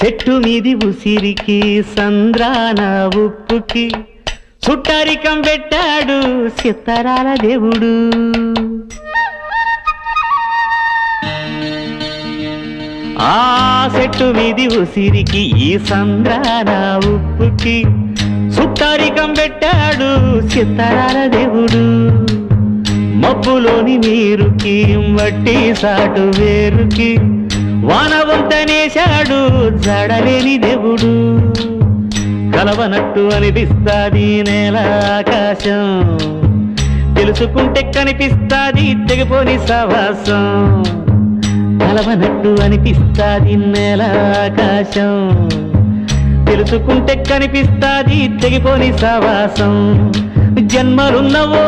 చెట్టు మీది ఉసిరికి సంద్రాన ఉప్పుకి చుట్టరికం పెట్టాడు సిత్తరాల దేవుడు. ఆ చెట్టు మీది ఉసిరికి ఈ సంద్రాన ఉప్పుకి చుట్టరికం పెట్టాడు సిత్తరాల దేవుడు. మబ్బులోని నీరుకి మట్టి సాటు వేరుకి వానవంతనేశాడు జడలేని దేవుడు. కలవనట్టు అనిపిస్తాది నేల ఆకాశం, తెలుసుకుంటే కనిపిస్తాది తెగిపోని సవాసం. కలవనట్టు అనిపిస్తాది నేల ఆకాశం, తెలుసుకుంటే కనిపిస్తాది తెగిపోని సవాసం. జన్మలున్నవో